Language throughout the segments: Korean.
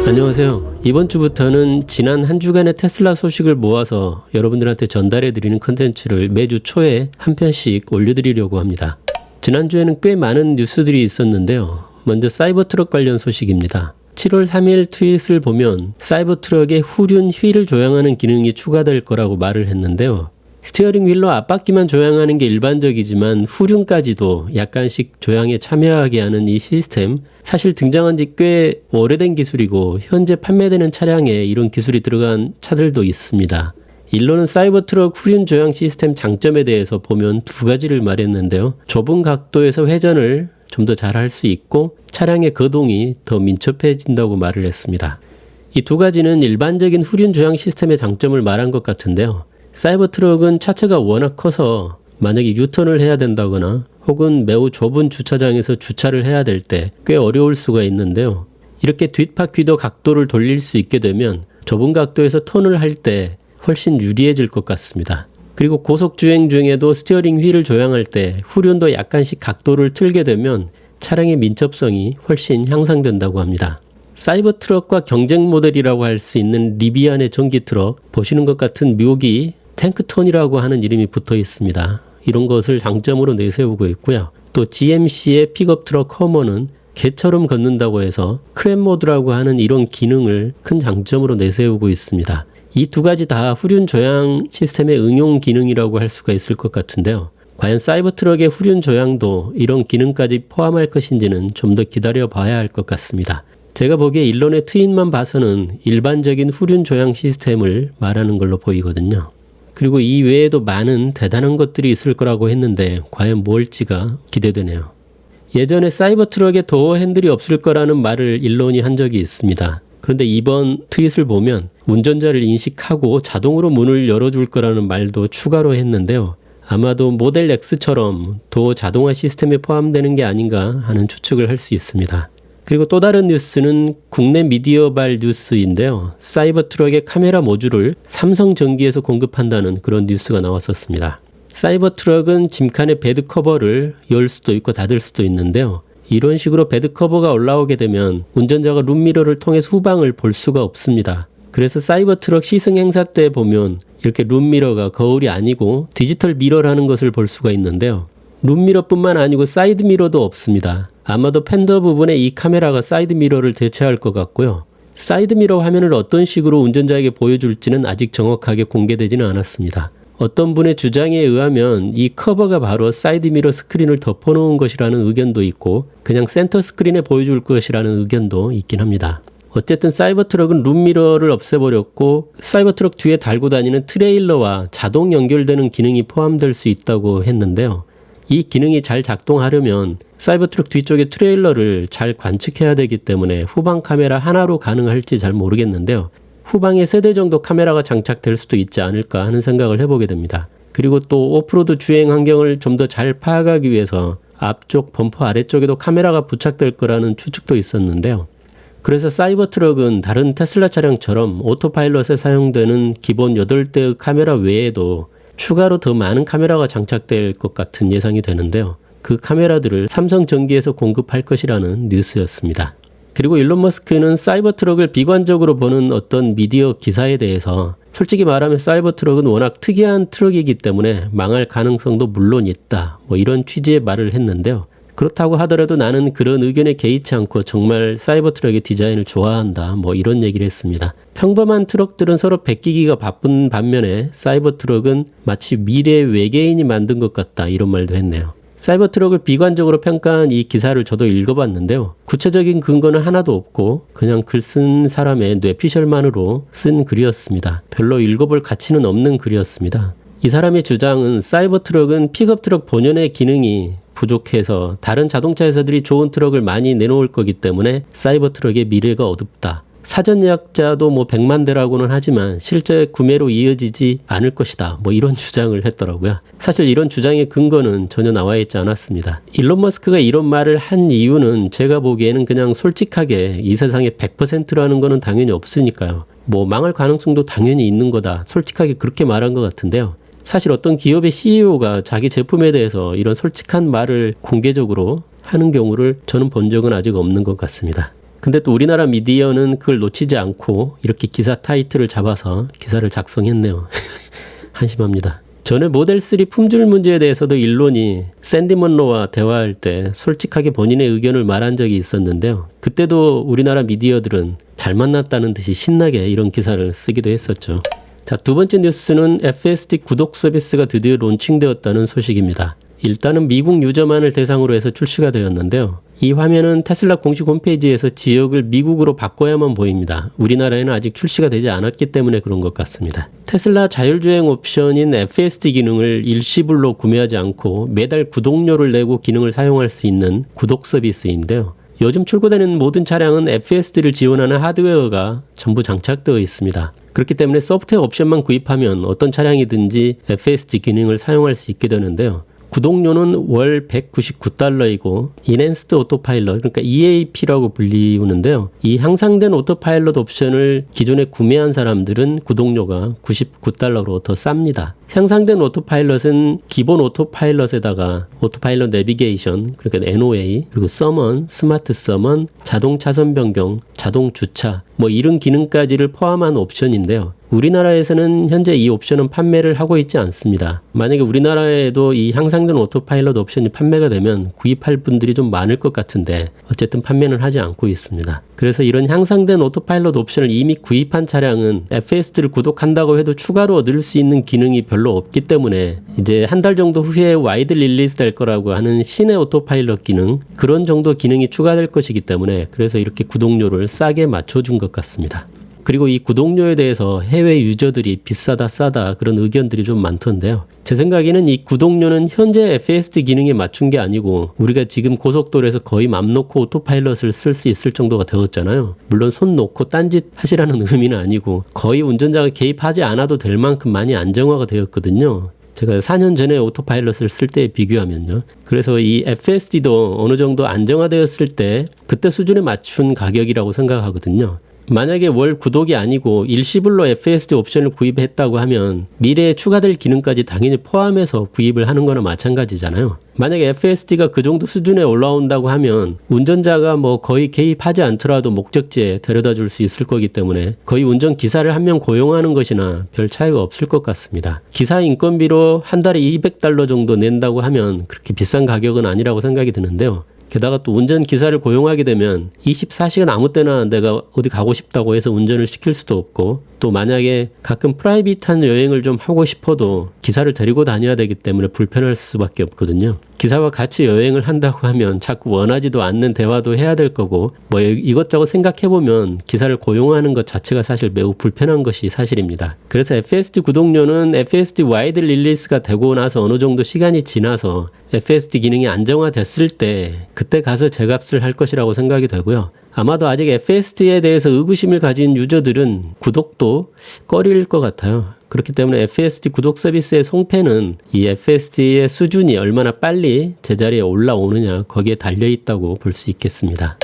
안녕하세요. 이번 주부터는 지난 한 주간의 테슬라 소식을 모아서 여러분들한테 전달해드리는 컨텐츠를 매주 초에 한 편씩 올려드리려고 합니다. 지난주에는 꽤 많은 뉴스들이 있었는데요. 먼저 사이버트럭 관련 소식입니다. 7월 3일 트윗을 보면 사이버트럭에 후륜 휠을 조향하는 기능이 추가될 거라고 말을 했는데요. 스티어링 휠로 앞바퀴만 조향하는 게 일반적이지만 후륜까지도 약간씩 조향에 참여하게 하는 이 시스템, 사실 등장한 지 꽤 오래된 기술이고 현재 판매되는 차량에 이런 기술이 들어간 차들도 있습니다. 일론은 사이버트럭 후륜 조향 시스템 장점에 대해서 보면 두 가지를 말했는데요. 좁은 각도에서 회전을 좀 더 잘 할 수 있고 차량의 거동이 더 민첩해진다고 말을 했습니다. 이 두 가지는 일반적인 후륜 조향 시스템의 장점을 말한 것 같은데요. 사이버트럭은 차체가 워낙 커서 만약에 유턴을 해야 된다거나 혹은 매우 좁은 주차장에서 주차를 해야 될 때 꽤 어려울 수가 있는데요. 이렇게 뒷바퀴도 각도를 돌릴 수 있게 되면 좁은 각도에서 턴을 할 때 훨씬 유리해질 것 같습니다. 그리고 고속주행 중에도 스티어링 휠을 조향할 때 후륜도 약간씩 각도를 틀게 되면 차량의 민첩성이 훨씬 향상된다고 합니다. 사이버트럭과 경쟁 모델이라고 할 수 있는 리비안의 전기트럭, 보시는 것 같은 묘기 탱크톤이라고 하는 이름이 붙어 있습니다. 이런 것을 장점으로 내세우고 있고요. 또 GMC의 픽업트럭 허머는 개처럼 걷는다고 해서 크랩 모드라고 하는 이런 기능을 큰 장점으로 내세우고 있습니다. 이 두 가지 다 후륜 조향 시스템의 응용 기능이라고 할 수가 있을 것 같은데요. 과연 사이버트럭의 후륜 조향도 이런 기능까지 포함할 것인지는 좀 더 기다려 봐야 할 것 같습니다. 제가 보기에 일론의 트윗만 봐서는 일반적인 후륜 조향 시스템을 말하는 걸로 보이거든요. 그리고 이 외에도 많은 대단한 것들이 있을 거라고 했는데 과연 뭘지가 기대되네요. 예전에 사이버트럭에 도어 핸들이 없을 거라는 말을 일론이 한 적이 있습니다. 그런데 이번 트윗을 보면 운전자를 인식하고 자동으로 문을 열어줄 거라는 말도 추가로 했는데요. 아마도 모델 X처럼 도어 자동화 시스템에 포함되는 게 아닌가 하는 추측을 할 수 있습니다. 그리고 또 다른 뉴스는 국내 미디어발 뉴스인데요. 사이버트럭의 카메라 모듈을 삼성전기에서 공급한다는 그런 뉴스가 나왔었습니다. 사이버트럭은 짐칸의 베드커버를 열 수도 있고 닫을 수도 있는데요. 이런 식으로 베드커버가 올라오게 되면 운전자가 룸미러를 통해서 후방을 볼 수가 없습니다. 그래서 사이버트럭 시승 행사 때 보면 이렇게 룸미러가 거울이 아니고 디지털 미러라는 것을 볼 수가 있는데요. 룸미러뿐만 아니고 사이드미러도 없습니다. 아마도 팬더 부분에 이 카메라가 사이드미러를 대체할 것 같고요. 사이드미러 화면을 어떤 식으로 운전자에게 보여줄지는 아직 정확하게 공개되지는 않았습니다. 어떤 분의 주장에 의하면 이 커버가 바로 사이드미러 스크린을 덮어놓은 것이라는 의견도 있고 그냥 센터 스크린에 보여줄 것이라는 의견도 있긴 합니다. 어쨌든 사이버트럭은 룸미러를 없애버렸고 사이버트럭 뒤에 달고 다니는 트레일러와 자동 연결되는 기능이 포함될 수 있다고 했는데요. 이 기능이 잘 작동하려면 사이버트럭 뒤쪽에 트레일러를 잘 관측해야 되기 때문에 후방 카메라 하나로 가능할지 잘 모르겠는데요. 후방에 3대 정도 카메라가 장착될 수도 있지 않을까 하는 생각을 해보게 됩니다. 그리고 또 오프로드 주행 환경을 좀 더 잘 파악하기 위해서 앞쪽 범퍼 아래쪽에도 카메라가 부착될 거라는 추측도 있었는데요. 그래서 사이버트럭은 다른 테슬라 차량처럼 오토파일럿에 사용되는 기본 8대의 카메라 외에도 추가로 더 많은 카메라가 장착될 것 같은 예상이 되는데요. 그 카메라들을 삼성전기에서 공급할 것이라는 뉴스였습니다. 그리고 일론 머스크는 사이버트럭을 비관적으로 보는 어떤 미디어 기사에 대해서 솔직히 말하면 사이버트럭은 워낙 특이한 트럭이기 때문에 망할 가능성도 물론 있다. 이런 취지의 말을 했는데요. 그렇다고 하더라도 나는 그런 의견에 개의치 않고 정말 사이버트럭의 디자인을 좋아한다. 이런 얘기를 했습니다. 평범한 트럭들은 서로 베끼기가 바쁜 반면에 사이버트럭은 마치 미래의 외계인이 만든 것 같다. 이런 말도 했네요. 사이버트럭을 비관적으로 평가한 이 기사를 저도 읽어봤는데요. 구체적인 근거는 하나도 없고 그냥 글 쓴 사람의 뇌피셜만으로 쓴 글이었습니다. 별로 읽어볼 가치는 없는 글이었습니다. 이 사람의 주장은 사이버트럭은 픽업트럭 본연의 기능이 부족해서 다른 자동차 회사들이 좋은 트럭을 많이 내놓을 거기 때문에 사이버트럭의 미래가 어둡다. 사전 예약자도 100만 대라고는 하지만 실제 구매로 이어지지 않을 것이다. 이런 주장을 했더라고요. 사실 이런 주장의 근거는 전혀 나와 있지 않았습니다. 일론 머스크가 이런 말을 한 이유는 제가 보기에는 그냥 솔직하게 이 세상에 100%라는 거는 당연히 없으니까요. 망할 가능성도 당연히 있는 거다. 솔직하게 그렇게 말한 것 같은데요. 사실 어떤 기업의 CEO가 자기 제품에 대해서 이런 솔직한 말을 공개적으로 하는 경우를 저는 본 적은 아직 없는 것 같습니다. 근데 또 우리나라 미디어는 그걸 놓치지 않고 이렇게 기사 타이틀을 잡아서 기사를 작성했네요. 한심합니다. 전에 모델 3 품질 문제에 대해서도 일론이 샌디 먼로와 대화할 때 솔직하게 본인의 의견을 말한 적이 있었는데요. 그때도 우리나라 미디어들은 잘 만났다는 듯이 신나게 이런 기사를 쓰기도 했었죠. 자, 두 번째 뉴스는 FSD 구독 서비스가 드디어 론칭되었다는 소식입니다. 일단은 미국 유저만을 대상으로 해서 출시가 되었는데요. 이 화면은 테슬라 공식 홈페이지에서 지역을 미국으로 바꿔야만 보입니다. 우리나라에는 아직 출시가 되지 않았기 때문에 그런 것 같습니다. 테슬라 자율주행 옵션인 FSD 기능을 일시불로 구매하지 않고 매달 구독료를 내고 기능을 사용할 수 있는 구독 서비스인데요. 요즘 출고되는 모든 차량은 FSD를 지원하는 하드웨어가 전부 장착되어 있습니다. 그렇기 때문에 소프트웨어 옵션만 구입하면 어떤 차량이든지 FSD 기능을 사용할 수 있게 되는데요. 구독료는 월 $199이고 인핸스드 오토파일럿, 그러니까 EAP라고 불리우는데요. 이 향상된 오토파일럿 옵션을 기존에 구매한 사람들은 구독료가 $99로 더 쌉니다. 향상된 오토파일럿은 기본 오토파일럿에다가 오토파일럿 내비게이션, 그러니까 NOA, 그리고 서먼, 스마트 서먼, 자동 차선 변경, 자동 주차, 뭐 이런 기능까지를 포함한 옵션인데요. 우리나라에서는 현재 이 옵션은 판매를 하고 있지 않습니다. 만약에 우리나라에도 이 향상된 오토파일럿 옵션이 판매가 되면 구입할 분들이 좀 많을 것 같은데 어쨌든 판매는 하지 않고 있습니다. 그래서 이런 향상된 오토파일럿 옵션을 이미 구입한 차량은 FSD를 구독한다고 해도 추가로 얻을 수 있는 기능이 별로 없기 때문에 이제 한 달 정도 후에 와이드 릴리즈 될 거라고 하는 신의 오토파일럿 기능, 그런 정도 기능이 추가될 것이기 때문에 그래서 이렇게 구독료를 싸게 맞춰준 것 같습니다. 그리고 이 구독료에 대해서 해외 유저들이 비싸다 싸다 그런 의견들이 좀 많던데요. 제 생각에는 이 구독료는 현재 FSD 기능에 맞춘 게 아니고 우리가 지금 고속도로에서 거의 맘 놓고 오토파일럿을 쓸 수 있을 정도가 되었잖아요. 물론 손 놓고 딴짓 하시라는 의미는 아니고 거의 운전자가 개입하지 않아도 될 만큼 많이 안정화가 되었거든요. 제가 4년 전에 오토파일럿을 쓸 때에 비교하면요. 그래서 이 FSD도 어느 정도 안정화되었을 때 그때 수준에 맞춘 가격이라고 생각하거든요. 만약에 월 구독이 아니고 일시불로 FSD 옵션을 구입했다고 하면 미래에 추가될 기능까지 당연히 포함해서 구입을 하는 거나 마찬가지잖아요. 만약에 FSD가 그 정도 수준에 올라온다고 하면 운전자가 뭐 거의 개입하지 않더라도 목적지에 데려다 줄 수 있을 거기 때문에 거의 운전기사를 한 명 고용하는 것이나 별 차이가 없을 것 같습니다. 기사 인건비로 한 달에 $200 정도 낸다고 하면 그렇게 비싼 가격은 아니라고 생각이 드는데요. 게다가 또 운전기사를 고용하게 되면 24시간 아무 때나 내가 어디 가고 싶다고 해서 운전을 시킬 수도 없고, 또 만약에 가끔 프라이빗한 여행을 좀 하고 싶어도 기사를 데리고 다녀야 되기 때문에 불편할 수밖에 없거든요. 기사와 같이 여행을 한다고 하면 자꾸 원하지도 않는 대화도 해야 될 거고, 뭐 이것저것 생각해보면 기사를 고용하는 것 자체가 사실 매우 불편한 것이 사실입니다. 그래서 FSD 구독료는 FSD 와이드 릴리스가 되고 나서 어느 정도 시간이 지나서 FSD 기능이 안정화됐을 때 그때 가서 제값을 할 것이라고 생각이 되고요. 아마도 아직 FSD에 대해서 의구심을 가진 유저들은 구독도 꺼릴 것 같아요. 그렇기 때문에 FSD 구독 서비스의 송패는 이 FSD의 수준이 얼마나 빨리 제자리에 올라오느냐, 거기에 달려있다고 볼 수 있겠습니다.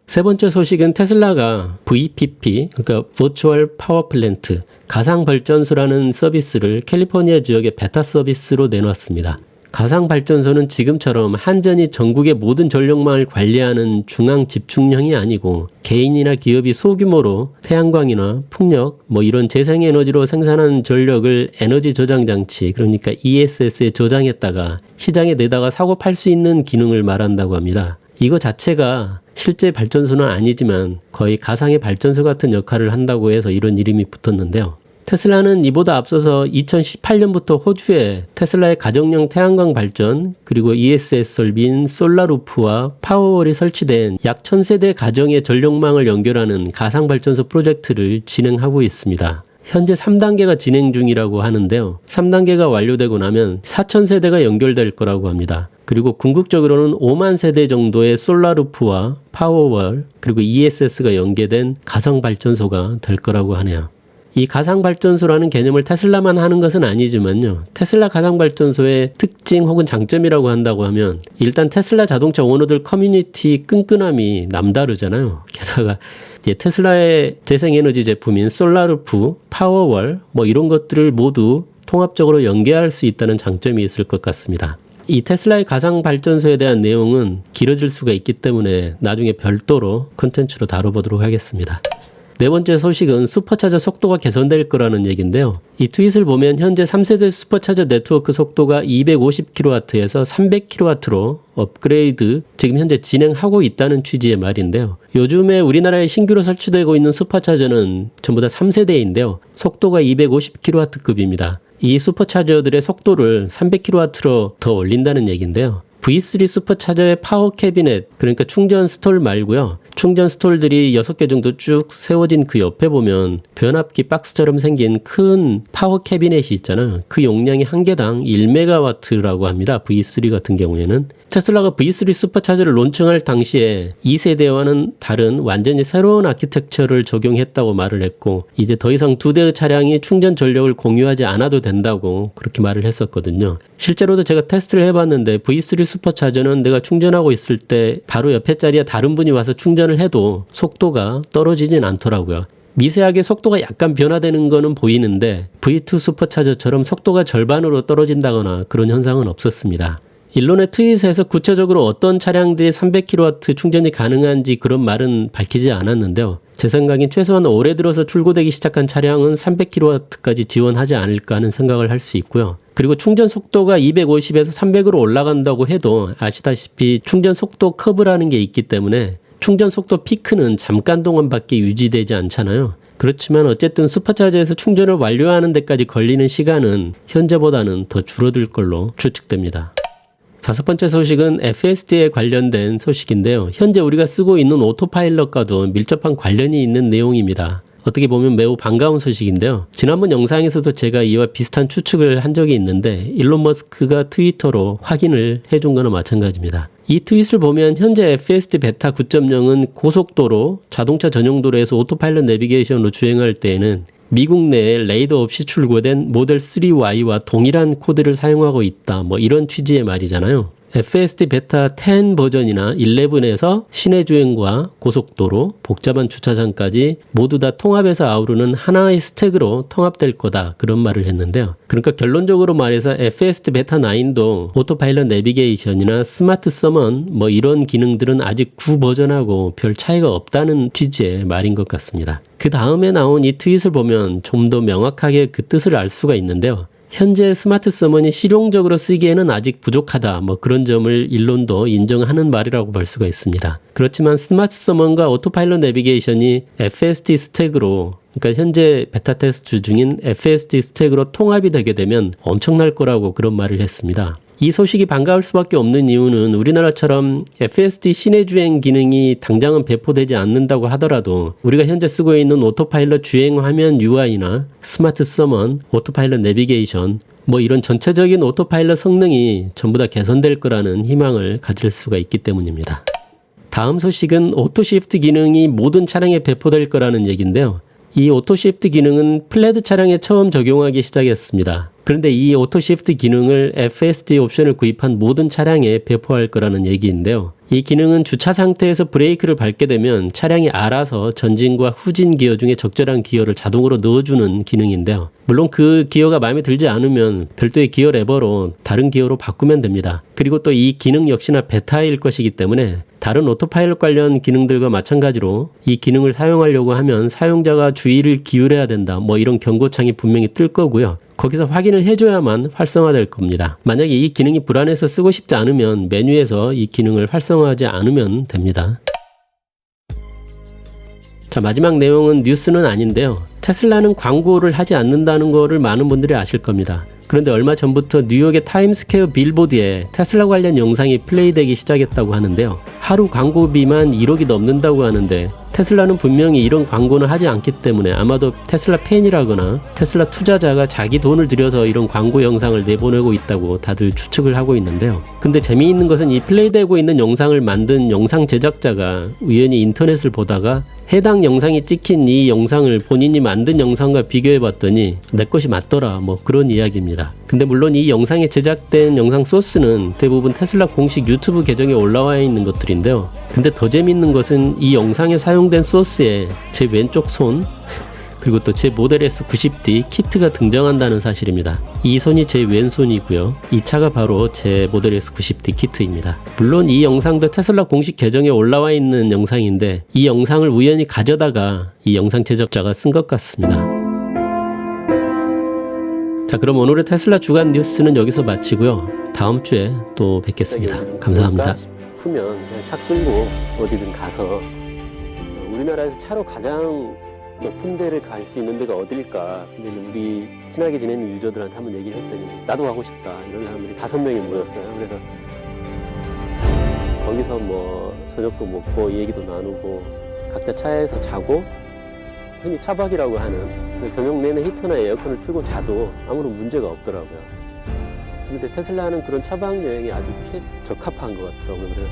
세 번째 소식은 테슬라가 VPP, 그러니까 Virtual Power Plant, 가상발전소라는 서비스를 캘리포니아 지역의 베타 서비스로 내놨습니다. 가상발전소는 지금처럼 한전이 전국의 모든 전력망을 관리하는 중앙 집중형이 아니고 개인이나 기업이 소규모로 태양광이나 풍력, 뭐 이런 재생에너지로 생산한 전력을 에너지 저장 장치, 그러니까 ESS에 저장했다가 시장에 내다가 사고 팔 수 있는 기능을 말한다고 합니다. 이거 자체가 실제 발전소는 아니지만 거의 가상의 발전소 같은 역할을 한다고 해서 이런 이름이 붙었는데요. 테슬라는 이보다 앞서서 2018년부터 호주에 테슬라의 가정용 태양광 발전, 그리고 ESS 설비인 솔라루프와 파워월이 설치된 약 1000세대 가정의 전력망을 연결하는 가상발전소 프로젝트를 진행하고 있습니다. 현재 3단계가 진행 중이라고 하는데요. 3단계가 완료되고 나면 4000세대가 연결될 거라고 합니다. 그리고 궁극적으로는 5만 세대 정도의 솔라루프와 파워월, 그리고 ESS가 연계된 가상발전소가 될 거라고 하네요. 이 가상발전소라는 개념을 테슬라만 하는 것은 아니지만요. 테슬라 가상발전소의 특징 혹은 장점이라고 한다고 하면 일단 테슬라 자동차 오너들 커뮤니티 끈끈함이 남다르잖아요. 게다가 테슬라의 재생에너지 제품인 솔라루프, 파워월 뭐 이런 것들을 모두 통합적으로 연계할 수 있다는 장점이 있을 것 같습니다. 이 테슬라의 가상 발전소에 대한 내용은 길어질 수가 있기 때문에 나중에 별도로 콘텐츠로 다뤄보도록 하겠습니다. 네 번째 소식은 슈퍼차저 속도가 개선될 거라는 얘기인데요. 이 트윗을 보면 현재 3세대 슈퍼차저 네트워크 속도가 250kW에서 300kW로 업그레이드 지금 현재 진행하고 있다는 취지의 말인데요. 요즘에 우리나라에 신규로 설치되고 있는 슈퍼차저는 전부 다 3세대인데요. 속도가 250kW급입니다. 이 슈퍼차저들의 속도를 300kW로 더 올린다는 얘기인데요. V3 슈퍼차저의 파워 캐비넷, 그러니까 충전 스톨 말고요. 충전 스톨들이 6개 정도 쭉 세워진 그 옆에 보면 변압기 박스처럼 생긴 큰 파워 캐비넷이 있잖아요. 그 용량이 한 개당 1메가와트라고 합니다. V3 같은 경우에는. 테슬라가 V3 슈퍼차저를 론칭할 당시에 2세대와는 다른 완전히 새로운 아키텍처를 적용했다고 말을 했고, 이제 더 이상 두 대의 차량이 충전 전력을 공유하지 않아도 된다고 그렇게 말을 했었거든요. 실제로도 제가 테스트를 해봤는데 V3 슈퍼차저는 내가 충전하고 있을 때 바로 옆에 자리에 다른 분이 와서 충전을 해도 속도가 떨어지진 않더라고요. 미세하게 속도가 약간 변화되는 거는 보이는데 V2 슈퍼차저처럼 속도가 절반으로 떨어진다거나 그런 현상은 없었습니다. 일론의 트윗에서 구체적으로 어떤 차량들이 300kW 충전이 가능한지 그런 말은 밝히지 않았는데요. 제 생각엔 최소한 올해 들어서 출고되기 시작한 차량은 300kW까지 지원하지 않을까 하는 생각을 할 수 있고요. 그리고 충전 속도가 250에서 300으로 올라간다고 해도 아시다시피 충전 속도 커브라는 게 있기 때문에 충전 속도 피크는 잠깐 동안밖에 유지되지 않잖아요. 그렇지만 어쨌든 슈퍼차저에서 충전을 완료하는 데까지 걸리는 시간은 현재보다는 더 줄어들 걸로 추측됩니다. 다섯 번째 소식은 FSD에 관련된 소식인데요. 현재 우리가 쓰고 있는 오토파일럿과도 밀접한 관련이 있는 내용입니다. 어떻게 보면 매우 반가운 소식인데요. 지난번 영상에서도 제가 이와 비슷한 추측을 한 적이 있는데 일론 머스크가 트위터로 확인을 해준 거나 마찬가지입니다. 이 트윗을 보면 현재 FSD 베타 9.0은 고속도로, 자동차 전용 도로에서 오토파일럿 내비게이션으로 주행할 때에는 미국 내에 레이더 없이 출고된 모델 3Y와 동일한 코드를 사용하고 있다. 뭐 이런 취지의 말이잖아요. FSD 베타 10 버전이나 11에서 시내 주행과 고속도로, 복잡한 주차장까지 모두 다 통합해서 아우르는 하나의 스택으로 통합될 거다. 그런 말을 했는데요. 그러니까 결론적으로 말해서 FSD 베타 9도 오토파일럿 내비게이션이나 스마트 서먼 뭐 이런 기능들은 아직 9 버전하고 별 차이가 없다는 취지의 말인 것 같습니다. 그 다음에 나온 이 트윗을 보면 좀 더 명확하게 그 뜻을 알 수가 있는데요. 현재 스마트 서먼이 실용적으로 쓰기에는 아직 부족하다. 뭐 그런 점을 일론도 인정하는 말이라고 볼 수가 있습니다. 그렇지만 스마트 서먼과 오토파일럿 내비게이션이 FSD 스택으로, 그러니까 현재 베타 테스트 중인 FSD 스택으로 통합이 되게 되면 엄청날 거라고 그런 말을 했습니다. 이 소식이 반가울 수밖에 없는 이유는 우리나라처럼 FSD 시내 주행 기능이 당장은 배포되지 않는다고 하더라도 우리가 현재 쓰고 있는 오토파일럿 주행 화면 UI나 스마트 서먼, 오토파일럿 내비게이션 뭐 이런 전체적인 오토파일럿 성능이 전부 다 개선될 거라는 희망을 가질 수가 있기 때문입니다. 다음 소식은 오토시프트 기능이 모든 차량에 배포될 거라는 얘기인데요. 이 오토시프트 기능은 플레드 차량에 처음 적용하기 시작했습니다. 그런데 이 오토시프트 기능을 FSD 옵션을 구입한 모든 차량에 배포할 거라는 얘기인데요. 이 기능은 주차 상태에서 브레이크를 밟게 되면 차량이 알아서 전진과 후진 기어 중에 적절한 기어를 자동으로 넣어주는 기능인데요. 물론 그 기어가 마음에 들지 않으면 별도의 기어 레버로 다른 기어로 바꾸면 됩니다. 그리고 또 이 기능 역시나 베타일 것이기 때문에 다른 오토파일럿 관련 기능들과 마찬가지로 이 기능을 사용하려고 하면 사용자가 주의를 기울여야 된다. 뭐 이런 경고창이 분명히 뜰 거고요. 거기서 확인을 해줘야만 활성화될 겁니다. 만약에 이 기능이 불안해서 쓰고 싶지 않으면 메뉴에서 이 기능을 활성화하지 않으면 됩니다. 자, 마지막 내용은 뉴스는 아닌데요. 테슬라는 광고를 하지 않는다는 거를 많은 분들이 아실 겁니다. 그런데 얼마 전부터 뉴욕의 타임스퀘어 빌보드에 테슬라 관련 영상이 플레이되기 시작했다고 하는데요. 하루 광고비만 1억이 넘는다고 하는데 테슬라는 분명히 이런 광고는 하지 않기 때문에 아마도 테슬라 팬이라거나 테슬라 투자자가 자기 돈을 들여서 이런 광고 영상을 내보내고 있다고 다들 추측을 하고 있는데요. 근데 재미있는 것은 이 플레이되고 있는 영상을 만든 영상 제작자가 우연히 인터넷을 보다가 해당 영상이 찍힌 이 영상을 본인이 만든 영상과 비교해봤더니 내 것이 맞더라, 뭐 그런 이야기입니다. 근데 물론 이 영상에 제작된 영상 소스는 대부분 테슬라 공식 유튜브 계정에 올라와 있는 것들인데요. 근데 더 재밌는 것은 이 영상에 사용된 소스에 제 왼쪽 손, 그리고 또 제 모델 S 90D 키트가 등장한다는 사실입니다. 이 손이 제 왼손이고요. 이 차가 바로 제 모델 S 90D 키트입니다. 물론 이 영상도 테슬라 공식 계정에 올라와 있는 영상인데 이 영상을 우연히 가져다가 이 영상 제작자가 쓴 것 같습니다. 자, 그럼 오늘의 테슬라 주간 뉴스는 여기서 마치고요. 다음 주에 또 뵙겠습니다. 감사합니다. 싶으면 그냥 차 끌고 어디든 가서 우리나라에서 차로 가장 높은 데를 갈 수 있는 데가 어딜까? 근데 우리 친하게 지내는 유저들한테 한번 얘기를 했더니 나도 가고 싶다 이런 사람들이 5명이 모였어요. 그래서 거기서 뭐 저녁도 먹고 얘기도 나누고 각자 차에서 자고 흔히 차박이라고 하는 저녁 내내 히터나 에어컨을 틀고 자도 아무런 문제가 없더라고요. 근데 테슬라는 그런 차박 여행에 아주 적합한 것 같더라고요. 그래서